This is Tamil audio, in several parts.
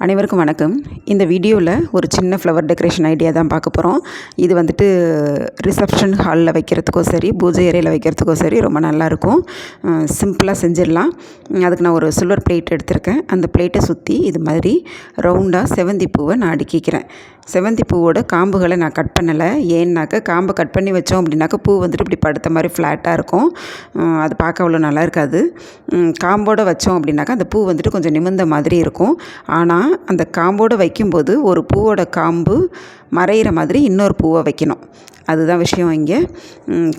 அனைவருக்கும் வணக்கம். இந்த வீடியோவில் ஒரு சின்ன ஃப்ளவர் டெக்கரேஷன் ஐடியா தான் பார்க்க போகிறோம். இது வந்துட்டு ரிசப்ஷன் ஹாலில் வைக்கிறதுக்கோ சரி, பூஜை அறையில் வைக்கிறதுக்கோ சரி ரொம்ப நல்லாயிருக்கும். சிம்பிளாக செஞ்சிடலாம். அதுக்கு நான் ஒரு சில்வர் பிளேட் எடுத்திருக்கேன். அந்த பிளேட்டை சுற்றி இது மாதிரி ரவுண்டாக செவந்தி பூவை நான் அடுக்கிக்கிறேன். செவந்தி பூவோட காம்புகளை நான் கட் பண்ணலை. ஏன்னாக்கா காம்பை கட் பண்ணி வச்சோம் அப்படின்னாக்கா பூ வந்துட்டு இப்படி படுத்த மாதிரி ஃப்ளாட்டாக இருக்கும். அது பார்க்க அவ்வளோ நல்லா இருக்காது. காம்போடு வச்சோம் அப்படின்னாக்கா அந்த பூ வந்துட்டு கொஞ்சம் நிமிர்ந்த மாதிரி இருக்கும். ஆனால் அந்த காம்போடு வைக்கும்போது ஒரு பூவோட காம்பு மறையிற மாதிரி இன்னொரு பூவை வைக்கணும். அதுதான் விஷயம். இங்கே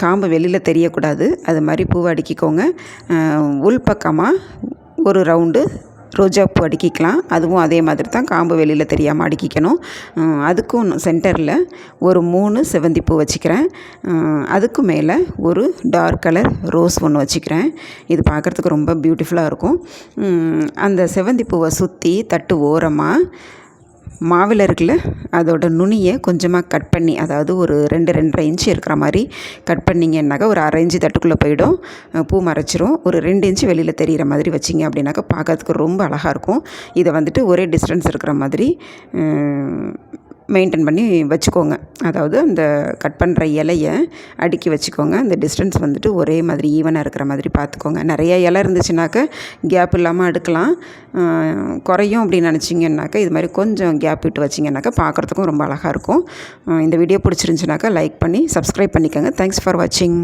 காம்பு வெளியில் தெரியக்கூடாது. அது மாதிரி பூவை அடுக்கிக்கோங்க. உள்பக்கமாக ஒரு ரவுண்டு ரோஜா பூ அடுக்கிக்கலாம். அதுவும் அதே மாதிரி தான் காம்பு வெளியில் தெரியாமல் அடுக்கிக்கணும். அதுக்கும் சென்டரில் ஒரு 3 செவந்தி பூ வச்சுக்கிறேன். அதுக்கு மேலே ஒரு டார்க் கலர் ரோஸ் ஒன்று வச்சுக்கிறேன். இது பார்க்குறதுக்கு ரொம்ப பியூட்டிஃபுல்லாக இருக்கும். அந்த செவந்தி பூவை சுற்றி தட்டு ஓரமாக மாவில் இருக்குல்ல, அதோட நுனியை கொஞ்சமாக கட் பண்ணி, அதாவது ஒரு 2-2.5 இன்ச்சு இருக்கிற மாதிரி கட் பண்ணிங்கன்னாக்கா ஒரு 1/2 இன்ச்சு தட்டுக்குள்ளே போயிடும், பூ மறைச்சிரும். ஒரு 2 இன்ச்சு வெளியில் தெரிகிற மாதிரி வச்சிங்க அப்படின்னாக்கா பார்க்கறதுக்கு ரொம்ப அழகாக இருக்கும். இதை வந்துட்டு ஒரே டிஸ்டன்ஸ் இருக்கிற மாதிரி மெயின்டைன் பண்ணி வச்சுக்கோங்க. அதாவது அந்த கட் பண்ணுற இலையை அடுக்கி வச்சுக்கோங்க. அந்த டிஸ்டன்ஸ் வந்துட்டு ஒரே மாதிரி ஈவனாக இருக்கிற மாதிரி பார்த்துக்கோங்க. நிறைய இலை இருந்துச்சுனாக்கா கேப் இல்லாமல் அடுக்கலாம். குறையும் அப்படின்னு நினச்சிங்கன்னாக்கா இது மாதிரி கொஞ்சம் கேப் விட்டு வச்சிங்கன்னாக்கா பார்க்குறதுக்கும் ரொம்ப அழகாக இருக்கும். இந்த வீடியோ பிடிச்சிருந்துச்சுனாக்கா லைக் பண்ணி சப்ஸ்கிரைப் பண்ணிக்கோங்க. தேங்க்ஸ் ஃபார் வாட்சிங்.